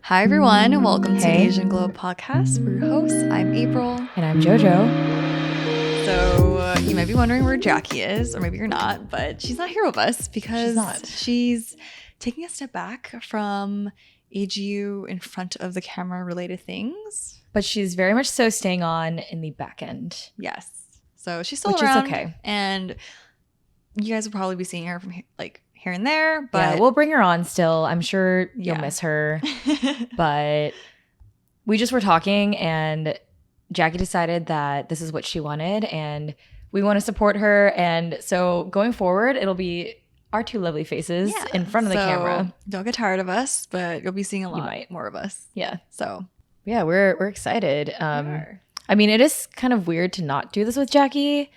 Hi, everyone, and welcome to Hey. Asian Glow Podcast. We're your hosts. I'm April. And I'm Jojo. So you might be wondering where Jackie is, or maybe you're not, but she's not here with us because she's taking a step back from AGU in front of the camera related things. But she's very much so staying on in the back end. Yes. So she's still Which around. is okay. And you guys will probably be seeing her from here and there. But yeah, we'll bring her on still. I'm sure you'll miss her. But we just were talking and Jackie decided that this is what she wanted and we want to support her. And so going forward, it'll be our two lovely faces in front of the camera. Don't get tired of us, but you'll be seeing a lot more of us. Yeah. So yeah, we're excited. I mean, it is kind of weird to not do this with Jackie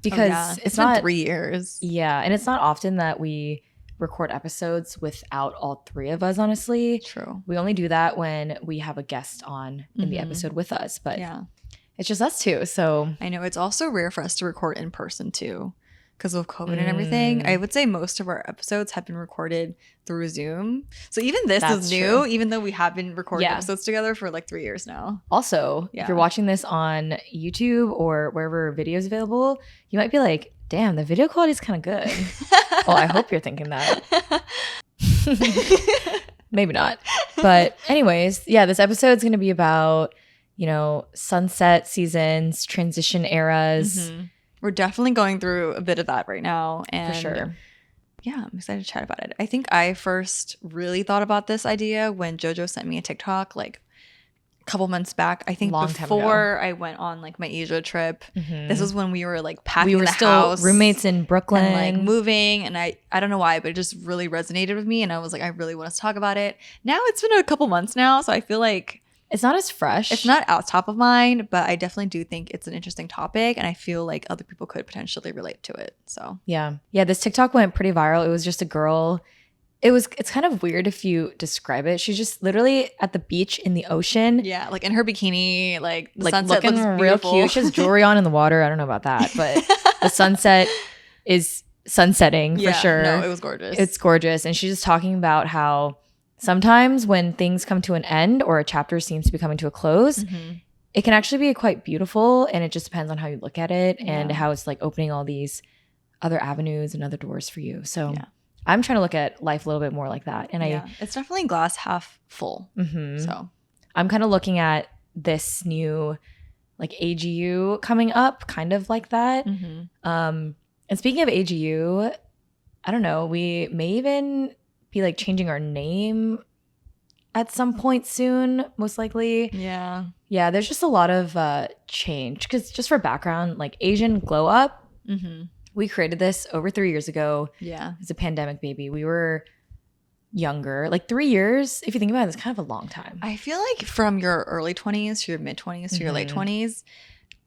because it's not 3 years. Yeah, and it's not often that we record episodes without all three of us, honestly. True. We only do that when we have a guest on in the episode with us, but it's just us two. So I know it's also rare for us to record in person too because of COVID and everything. I would say most of our episodes have been recorded through Zoom. So even this is new, even though we have been recording episodes together for like 3 years now. Also, if you're watching this on YouTube or wherever video is available, you might be like, damn, the video quality is kind of good. Well, I hope you're thinking that. Maybe not. But anyways, yeah, this episode is going to be about, sunset seasons, transition eras. Mm-hmm. We're definitely going through a bit of that right now. And for sure. Yeah, I'm excited to chat about it. I think I first really thought about this idea when Jojo sent me a TikTok like a couple months back. I think before I went on like my Asia trip. Mm-hmm. This was when we were like packing the house. Roommates in Brooklyn. And like moving. And I don't know why, but it just really resonated with me. And I was like, I really want us to talk about it. Now it's been a couple months now. So I feel like it's not as fresh. It's not out top of mind, but I definitely do think it's an interesting topic. And I feel like other people could potentially relate to it. So yeah. This TikTok went pretty viral. It was just a girl. It's kind of weird if you describe it. She's just literally at the beach in the ocean. Yeah, like in her bikini, like the sunset looking looks real beautiful. cute. She has jewelry on in the water. I don't know about that, but the sunset is sunsetting for sure. No, it was gorgeous. It's gorgeous. And she's just talking about how sometimes when things come to an end or a chapter seems to be coming to a close, it can actually be quite beautiful. And it just depends on how you look at it and how it's like opening all these other avenues and other doors for you. So I'm trying to look at life a little bit more like that. And it's definitely glass half full. So I'm kind of looking at this new like AGU coming up kind of like that. And speaking of AGU, I don't know, we may even be like changing our name at some point soon, most likely. Yeah, there's just a lot of change because just for background, like Asian Glow Up, we created this over 3 years ago. Yeah, it's a pandemic baby. We were younger, like 3 years. If you think about it, it's kind of a long time. I feel like from your early 20s to your mid 20s to your late 20s,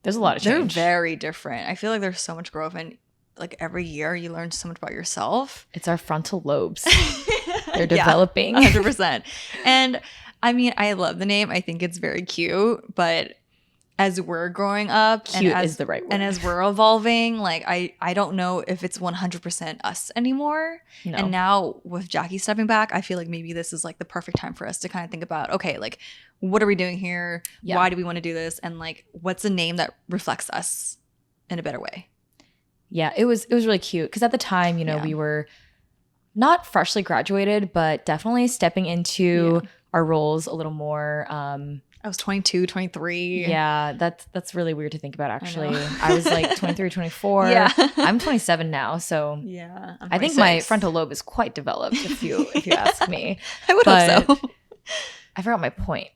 there's a lot of change. They're very different. I feel like there's so much growth, and like every year you learn so much about yourself. It's our frontal lobes. They're developing. 100%. And I mean, I love the name. I think it's very cute, but as we're growing up, cute is the right word. And as we're evolving, like I don't know if it's 100% us anymore. No. And now with Jackie stepping back, I feel like maybe this is like the perfect time for us to kind of think about, okay, like what are we doing here? Yeah. Why do we want to do this? And like what's a name that reflects us in a better way? Yeah, it was really cute because at the time, we were not freshly graduated, but definitely stepping into our roles a little more. I was 22, 23. Yeah, that's really weird to think about, actually. I was like 23, 24. Yeah. I'm 27 now, so yeah, I think my frontal lobe is quite developed, if you ask me. I would hope so. I forgot my point.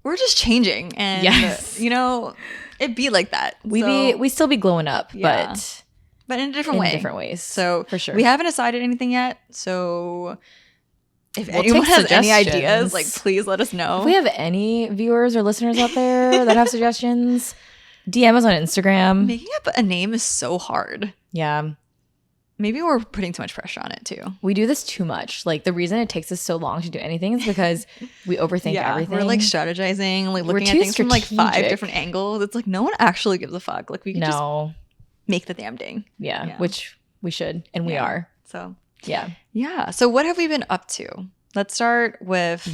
We're just changing, and it'd be like that. We still be glowing up, but in a different way. In different ways. So for sure. We haven't decided anything yet. So if anyone has any ideas, like please let us know. If we have any viewers or listeners out there that have suggestions, DM us on Instagram. Making up a name is so hard. Yeah. Maybe we're putting too much pressure on it too. We do this too much. Like the reason it takes us so long to do anything is because we overthink everything. We're like strategizing, like looking at things from like 5 different angles. It's like no one actually gives a fuck. Like we could just make the damn thing. Yeah, which we should, and we are. So yeah. So what have we been up to let's start with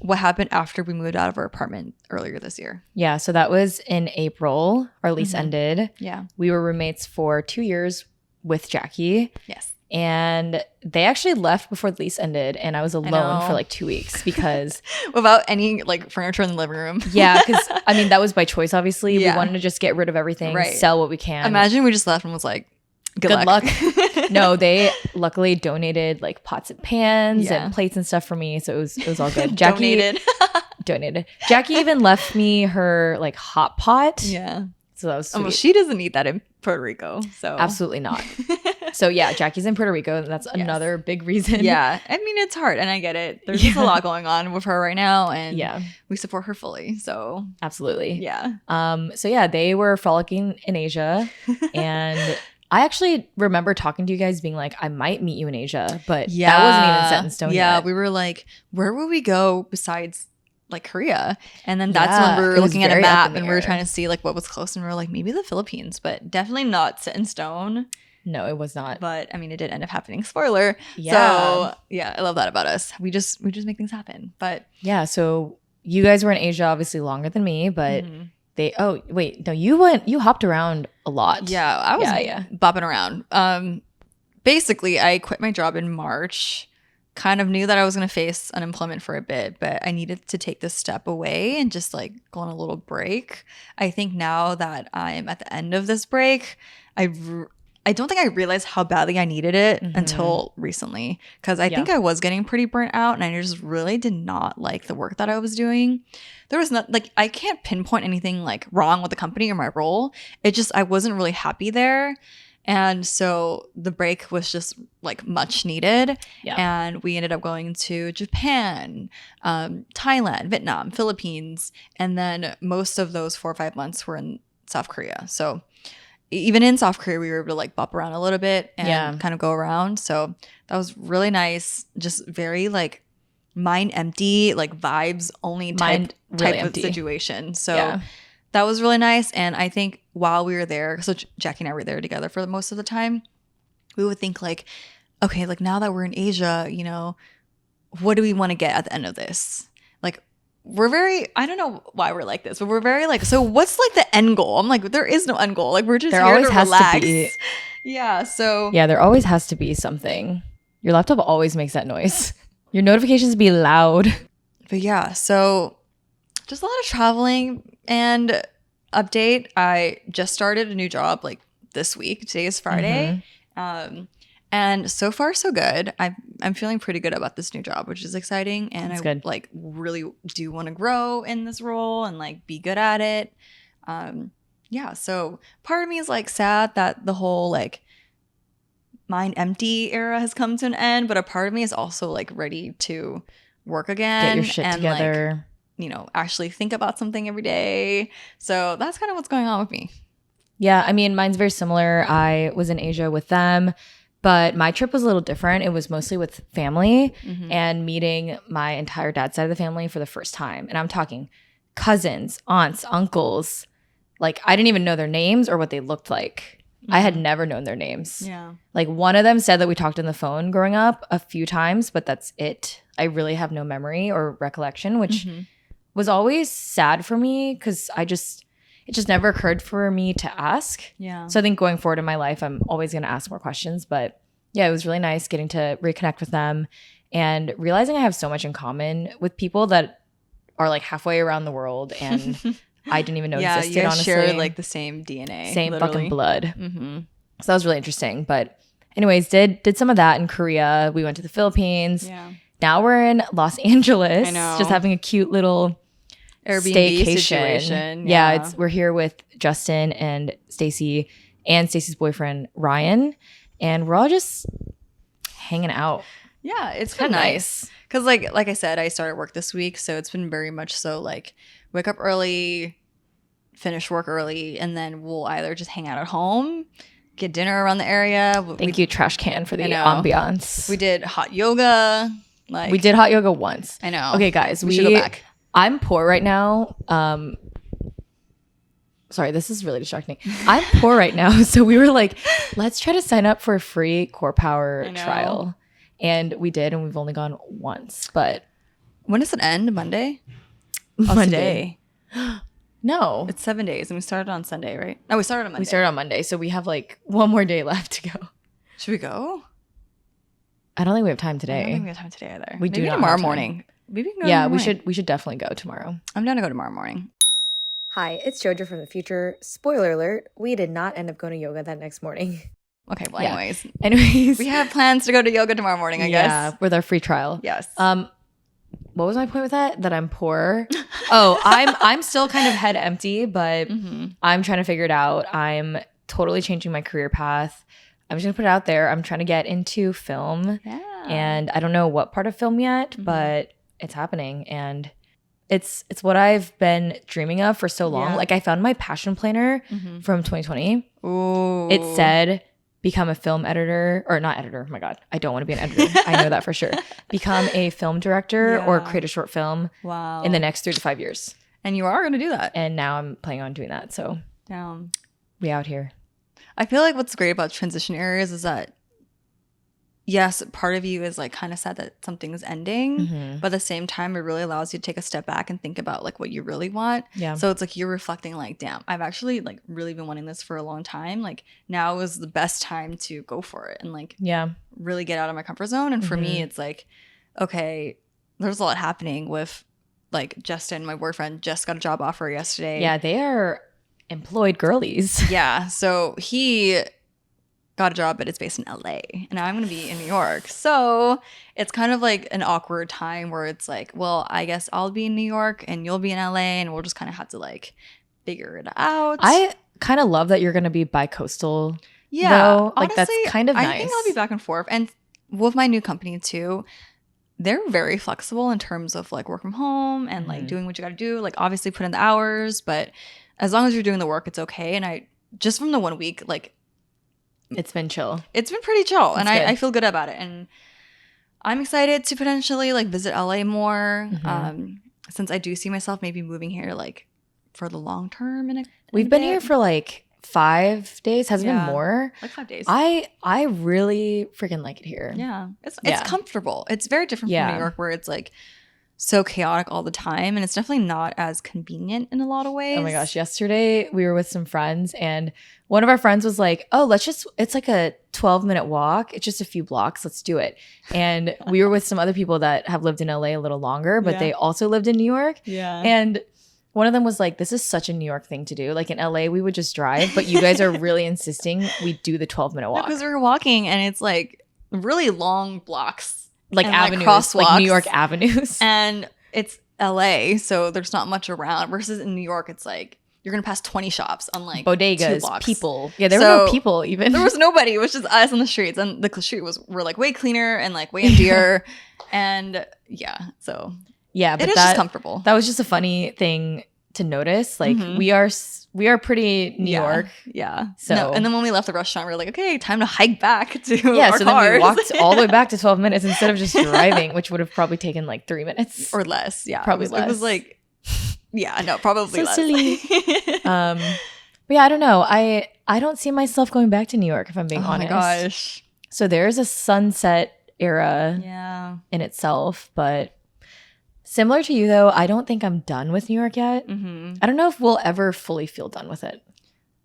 what happened after we moved out of our apartment earlier this year. Yeah, so that was in April. Our lease ended. Yeah. We were roommates for 2 years with Jackie. Yes. And they actually left before the lease ended, and I was alone for like 2 weeks because without any like furniture in the living room. Yeah, because I mean that was by choice. Obviously, we wanted to just get rid of everything, sell what we can. Imagine we just left and was like, "Good luck." No, they luckily donated like pots and pans and plates and stuff for me, so it was all good. Jackie donated. Jackie even left me her like hot pot. Yeah. So that was sweet. Well, she doesn't need that in Puerto Rico. So absolutely not. So yeah, Jackie's in Puerto Rico. And that's another big reason. Yeah. I mean, it's hard and I get it. There's just a lot going on with her right now. And we support her fully. So absolutely. Yeah. So yeah, they were frolicking in Asia. And I actually remember talking to you guys being like, I might meet you in Asia. But that wasn't even set in stone yet. Yeah. We were like, where would we go besides like Korea? And then that's when we were looking at a map and we were trying to see like what was close, and we were like, maybe the Philippines, but definitely not set in stone. No, it was not. But I mean, it did end up happening. Spoiler. So yeah, I love that about us. We just make things happen. But yeah, so you guys were in Asia obviously longer than me, but you hopped around a lot. Yeah, I was bopping around. Basically I quit my job in March. Kind of knew that I was going to face unemployment for a bit, but I needed to take this step away and just like go on a little break. I think now that I'm at the end of this break, I don't think I realized how badly I needed it until recently, because I think I was getting pretty burnt out and I just really did not like the work that I was doing. There was not like, I can't pinpoint anything like wrong with the company or my role. It just, I wasn't really happy there. And so the break was just like much needed. Yeah. And we ended up going to Japan, Thailand, Vietnam, Philippines. And then most of those 4 or 5 months were in South Korea. So even in South Korea, we were able to like bop around a little bit and kind of go around. So that was really nice. Just very like mind empty, like vibes only type of situation. So that was really nice. And I think while we were there, so Jackie and I were there together for most of the time, we would think like, okay, like now that we're in Asia, you know, what do we want to get at the end of this? Like, we're very, I don't know why we're like this, but we're very like, so what's like the end goal? I'm like, there is no end goal. Like, we're just here to relax. Yeah. So yeah, there always has to be something. Your laptop always makes that noise. Your notifications be loud. But yeah, so just a lot of traveling. And update, I just started a new job like this week. Today is Friday. And so far so good. I'm feeling pretty good about this new job, which is exciting. And I like really do want to grow in this role and like be good at it. Yeah, so part of me is like sad that the whole like mind empty era has come to an end, but a part of me is also like ready to work again. Get your shit together. Like, you know, actually think about something every day. So that's kind of what's going on with me. Yeah, I mean, mine's very similar. I was in Asia with them, but my trip was a little different. It was mostly with family and meeting my entire dad's side of the family for the first time. And I'm talking cousins, aunts, uncles. Like, I didn't even know their names or what they looked like. I had never known their names. Yeah. Like, one of them said that we talked on the phone growing up a few times, but that's it. I really have no memory or recollection, which was always sad for me because it just never occurred for me to ask. Yeah. So I think going forward in my life, I'm always going to ask more questions. But yeah, it was really nice getting to reconnect with them and realizing I have so much in common with people that are like halfway around the world and I didn't even know existed, you honestly. share like the same DNA. Same literally. Fucking blood. So that was really interesting. But anyways, did some of that in Korea. We went to the Philippines. Yeah. Now we're in Los Angeles. I know. Just having a cute little Airbnb staycation. Situation. Yeah, we're here with Justin and Stacy and Stacy's boyfriend Ryan, and we're all just hanging out. Yeah, it's been nice. Because like I said, I started work this week, so it's been very much so like wake up early, finish work early, and then we'll either just hang out at home, get dinner around the area. Thank you, Trash Can, for the ambiance. We did hot yoga. Like, we did hot yoga once. I know. Okay, guys, we should go back. I'm poor right now. Sorry, this is really distracting. I'm poor right now, so we were like, let's try to sign up for a free Core Power trial. And we did, and we've only gone once. But when does it end? Monday? Monday. Today. No. It's 7 days, and we started on Sunday, right? No, we started on Monday. We started on Monday, so we have like one more day left to go. Should we go? I don't think we have time today. I don't think we have time today either. We do Maybe not tomorrow have time. morning. Maybe we can go Yeah, tomorrow we morning. should definitely go tomorrow. I'm down to go tomorrow morning. Hi, it's Jojo from the future. Spoiler alert, we did not end up going to yoga that next morning. Okay, well, Yeah. anyways. We have plans to go to yoga tomorrow morning, I Yeah, guess. with our free trial. Yes. What was my point with that? That I'm poor. Oh, I'm still kind of head empty, but I'm trying to figure it out. I'm totally changing my career path. I'm just gonna put it out there. I'm trying to get into film, and I don't know what part of film yet, but it's happening, and it's what I've been dreaming of for so long. Yeah. Like I found my passion planner from 2020. Ooh. It said become a film editor, or not editor. Oh my God, I don't want to be an editor. I know that for sure. Become a film director or create a short film in the next 3 to 5 years. And you are going to do that. And now I'm planning on doing that. So Down. we out here. I feel like what's great about transition areas is that, yes, part of you is like kind of sad that something is ending, but at the same time, it really allows you to take a step back and think about like what you really want. Yeah. So it's like you're reflecting like, damn, I've actually like really been wanting this for a long time. Like now is the best time to go for it and like really get out of my comfort zone. And for me, it's like, okay, there's a lot happening with like Justin, my boyfriend, just got a job offer yesterday. Yeah, they are employed girlies. Yeah. So he got a job, but it's based in LA. And now I'm going to be in New York. So it's kind of like an awkward time where it's like, well, I guess I'll be in New York and you'll be in LA and we'll just kind of have to like figure it out. I kind of love that you're going to be bi-coastal. Yeah. Though. Like honestly, that's kind of nice. I think I'll be back and forth. And with my new company too, they're very flexible in terms of like work from home and like doing what you got to do. Like obviously put in the hours, but as long as you're doing the work, it's okay. And I just from the 1 week, like it's been chill. It's been pretty chill. That's and good. I feel good about it. And I'm excited to potentially like visit LA more. Since I do see myself maybe moving here like for the long term. We've been here for like 5 days. Has it been more? Like 5 days. I really freaking like it here. Yeah. It's comfortable. It's very different from New York where it's like so chaotic all the time. And it's definitely not as convenient in a lot of ways. Oh my gosh. Yesterday we were with some friends and one of our friends was like, oh, it's like a 12-minute walk. It's just a few blocks. Let's do it. And we were with some other people that have lived in LA a little longer, but they also lived in New York. Yeah. And one of them was like, this is such a New York thing to do. Like in LA, we would just drive, but you guys are really insisting we do the 12-minute walk. Because we were walking and it's like really long blocks. Like and avenues, crosswalks. like New York avenues. And it's LA, so there's not much around. Versus in New York, it's like you're going to pass 20 shops on like 2 bodegas, blocks. people. Yeah, there were no people even. There was nobody. It was just us on the streets. And the street were like way cleaner and like way emptier. And yeah, so yeah, but it is just comfortable. That was just a funny thing to notice. Like we are pretty New York. Yeah. So and then when we left the restaurant, we were like, okay, time to hike back to our cars. Then we walked all the way back to 12 minutes instead of just driving, which would have probably taken like 3 minutes or less. Yeah, probably less. It was like, yeah, no, probably so less. Silly. But yeah, I don't know. I don't see myself going back to New York if I'm being honest. Oh my gosh. So there's a sunset era in itself, but similar to you though, I don't think I'm done with New York yet. I don't know if we'll ever fully feel done with it.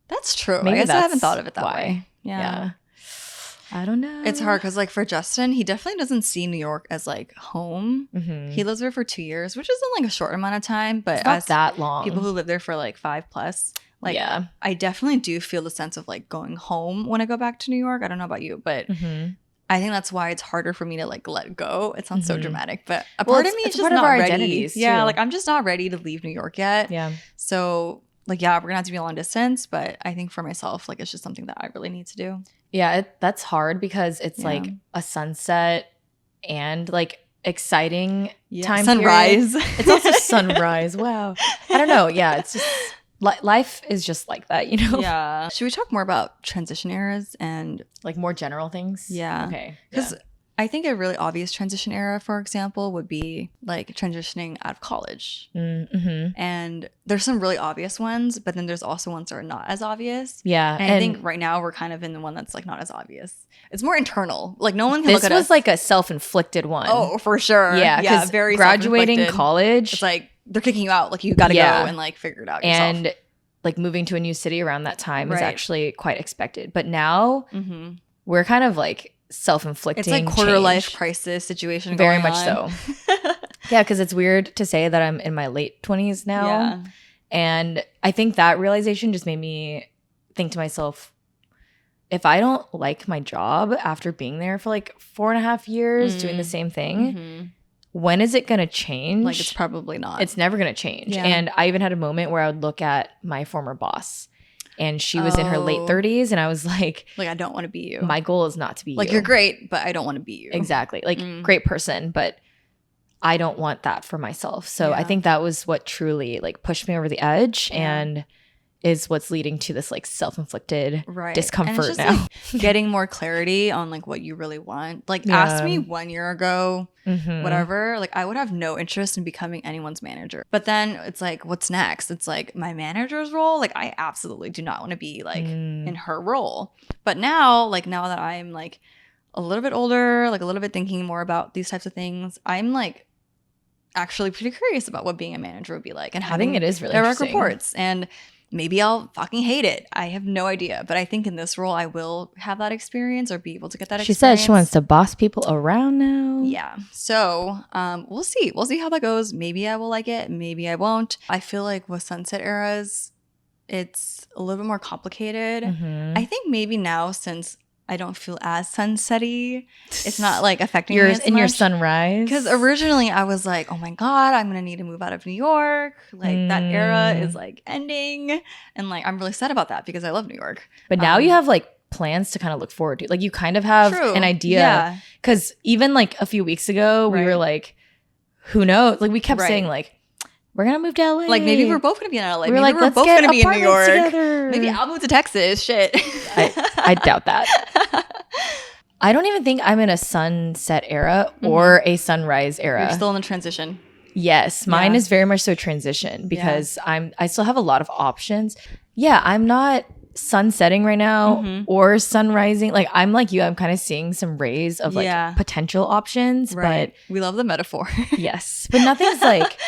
That's true. Maybe I guess I haven't that's thought of it that why. way. Yeah. I don't know. It's hard because like for Justin, he definitely doesn't see New York as like home. He lives there for 2 years, which isn't like a short amount of time, but it's not as that long. people who live there for like 5+, like I definitely do feel the sense of like going home when I go back to New York. I don't know about you, but I think that's why it's harder for me to like let go. It sounds so dramatic, but a part of me is just not ready. Identities yeah, too. like I'm just not ready to leave New York yet. Yeah. So like, yeah, we're gonna have to be a long distance, but I think for myself, like it's just something that I really need to do. Yeah, that's hard because it's like a sunset and like exciting time sunrise. Period. It's also sunrise. Wow. I don't know. Yeah, it's just life is just like that, you know? Yeah. Should we talk more about transition eras and like more general things? Yeah. Okay. Because I think a really obvious transition era, for example, would be like transitioning out of college. Mm-hmm. And there's some really obvious ones, but then there's also ones that are not as obvious. Yeah. And I think right now we're kind of in the one that's like not as obvious. It's more internal. Like no one can look at us. This was like a self-inflicted one. Oh, for sure. Yeah, because very graduating college, it's like they're kicking you out. Like you got to go and like figure it out yourself. And like moving to a new city around that time is actually quite expected. But now we're kind of like self-inflicting. It's like quarter life crisis situation. Very much so. Yeah, because it's weird to say that I'm in my late 20s now. Yeah. And I think that realization just made me think to myself, if I don't like my job after being there for like 4.5 years doing the same thing, when is it going to change? Like it's probably not. It's never going to change. Yeah. And I even had a moment where I would look at my former boss and she was in her late 30s and I was like, I don't want to be you. My goal is not to be you. Like you're great, but I don't want to be you. Exactly. Like great person, but I don't want that for myself. So I think that was what truly like pushed me over the edge and is what's leading to this like self-inflicted discomfort now. Like, getting more clarity on like what you really want. Like ask me 1 year ago, whatever, like I would have no interest in becoming anyone's manager. But then it's like, what's next? It's like my manager's role. Like I absolutely do not want to be like in her role. But now that I'm like a little bit older, like a little bit thinking more about these types of things, I'm like actually pretty curious about what being a manager would be like and having it is really direct reports. And maybe I'll fucking hate it. I have no idea. But I think in this role, I will have that experience or be able to get that experience. She said she wants to boss people around now. Yeah. So we'll see. We'll see how that goes. Maybe I will like it. Maybe I won't. I feel like with sunset eras, it's a little bit more complicated. I think maybe now since I don't feel as sunsetty, it's not like affecting me as much. Your sunrise. Because originally I was like, oh my God, I'm going to need to move out of New York. Like that era is like ending. And like, I'm really sad about that because I love New York. But now you have like plans to kind of look forward to. Like you kind of have an idea. Yeah. Because even like a few weeks ago, we were like, who knows? Like we kept saying like, we're going to move to LA. Like maybe we're both going to be in LA. Maybe we're both going to be in New York. Together. Maybe I'll move to Texas. Shit. I doubt that. I don't even think I'm in a sunset era or a sunrise era. You're still in the transition. Yes. Mine is very much so transition because I still have a lot of options. Yeah. I'm not sunsetting right now or sunrising. Like I'm like you, I'm kind of seeing some rays of like potential options. But we love the metaphor. Yes. But nothing's like,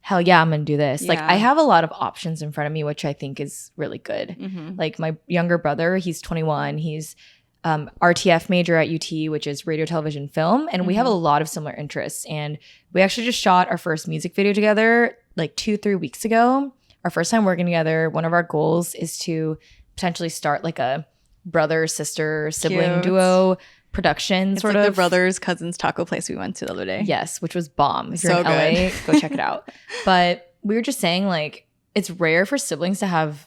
hell yeah, I'm going to do this. Like I have a lot of options in front of me, which I think is really good. Like my younger brother, he's 21. He's RTF major at UT, which is radio, television, film. And we have a lot of similar interests. And we actually just shot our first music video together like 2-3 weeks ago. Our first time working together. One of our goals is to potentially start like a brother, sister, sibling duo production sort of. The brothers, cousins taco place we went to the other day. Yes, which was bomb. If you're in LA, go check it out. But we were just saying like it's rare for siblings to have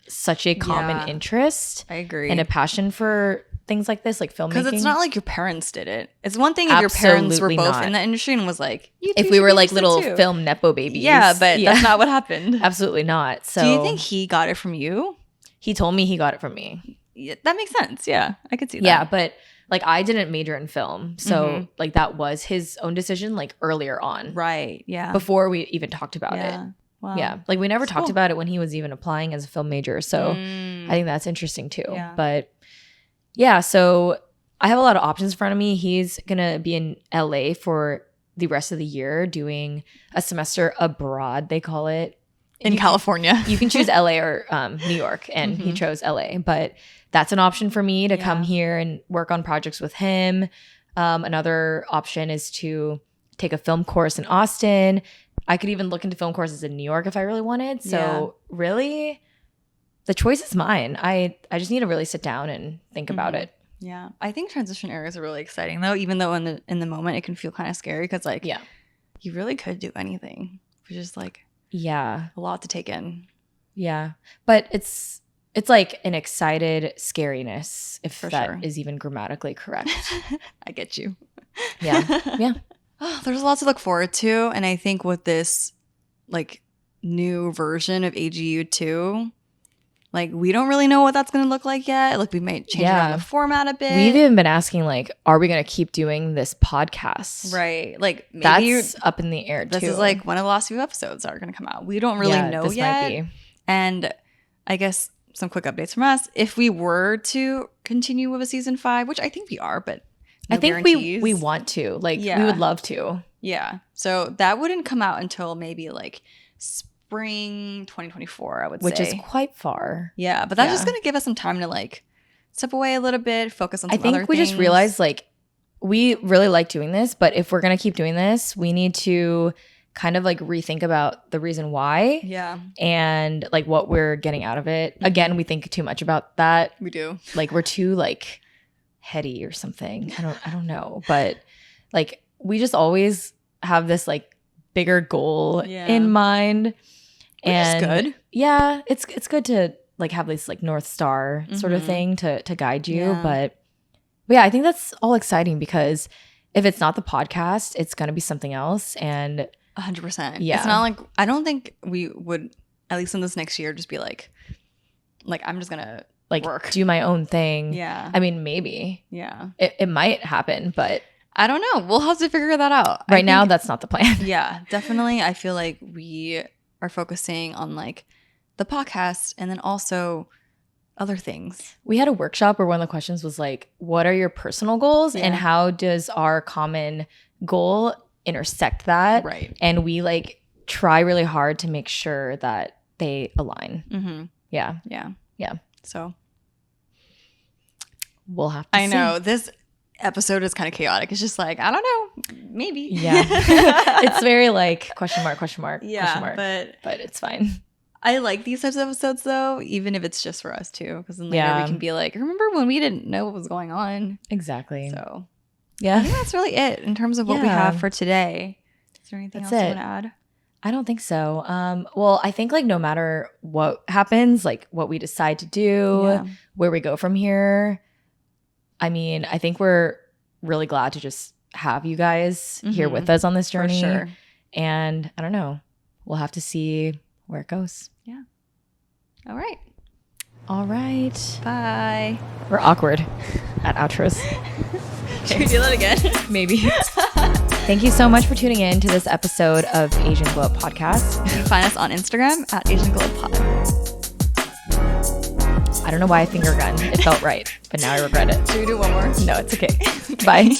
such a common interest. I agree. And a passion for things like this, like filmmaking. Because it's not like your parents did it. It's one thing if your parents were both in the industry and was like, if we were like little film nepo babies. Yeah, but that's not what happened. Absolutely not. So do you think he got it from you? He told me he got it from me. Yeah, that makes sense. Yeah, I could see that. Yeah, but like I didn't major in film. So like that was his own decision like earlier on. Right. Yeah. Before we even talked about it. Wow. Yeah. Like we never talked about it when he was even applying as a film major. So I think that's interesting too. Yeah. But yeah, so I have a lot of options in front of me. He's going to be in LA for the rest of the year doing a semester abroad, they call it. In California. You can choose LA or New York, and he chose LA. But that's an option for me to come here and work on projects with him. Another option is to take a film course in Austin. I could even look into film courses in New York if I really wanted. So really, the choice is mine. I just need to really sit down and think about it. Yeah. I think transition areas are really exciting though, even though in the moment it can feel kind of scary because like you really could do anything. Which is like a lot to take in. Yeah. But it's like an excited scariness, if that is even grammatically correct. I get you. Yeah. Yeah. Oh, there's a lot to look forward to. And I think with this like new version of AGU2, Like, we don't really know what that's going to look like yet. Like, we might change around the format a bit. We've even been asking, like, are we going to keep doing this podcast? Right. Like, maybe that's up in the air, too. This is, like, one of the last few episodes that are going to come out. We don't really know this yet. might be. And I guess some quick updates from us. If we were to continue with a season 5, which I think we are, but no I think guarantees. we want to. Like, we would love to. Yeah. So that wouldn't come out until maybe, like, spring 2024, I would say. Which is quite far. Yeah, but that's just going to give us some time to, like, step away a little bit, focus on some other things. I think we just realized, like, we really like doing this, but if we're going to keep doing this, we need to kind of, like, rethink about the reason why. Yeah. And, like, what we're getting out of it. Again, we think too much about that. We do. Like, we're too, like, heady or something. I don't know. But, like, we just always have this, like, bigger goal in mind. And it's good. Yeah, it's good to, like, have this, like, North Star sort of thing to guide you. Yeah. But yeah, I think that's all exciting because if it's not the podcast, it's going to be something else. And 100%. Yeah. It's not like, I don't think we would, at least in this next year, just be like I'm just going to, like, work. do my own thing. Yeah. I mean, maybe. Yeah. It might happen, but I don't know. We'll have to figure that out. Right now, that's not the plan. Yeah, definitely. I feel like we are focusing on, like, the podcast and then also other things. We had a workshop where one of the questions was, like, what are your personal goals and how does our common goal intersect that? Right. And we, like, try really hard to make sure that they align. Mm-hmm. Yeah. Yeah. So we'll have to see. I know this episode is kind of chaotic. It's just like, I don't know, maybe. Yeah. It's very, like, question mark, Yeah, question mark. But it's fine. I like these types of episodes, though, even if it's just for us too, because then later we can be like, remember when we didn't know what was going on? Exactly. So I yeah, think that's really it in terms of what we have for today. Is there anything else you want to add? I don't think so. Well, I think, like, no matter what happens, like, what we decide to do, where we go from here, I mean, I think we're really glad to just have you guys here with us on this journey. For sure. And I don't know. We'll have to see where it goes. Yeah. All right. All right. Bye. We're awkward at outros. Should we do that again? Maybe. Thank you so much for tuning in to this episode of Asian Glow Up Podcast. You can find us on Instagram at Asian Glow Up Pod. I don't know why I finger gun. It felt right, but now I regret it. Should we do one more? No, it's okay. Bye.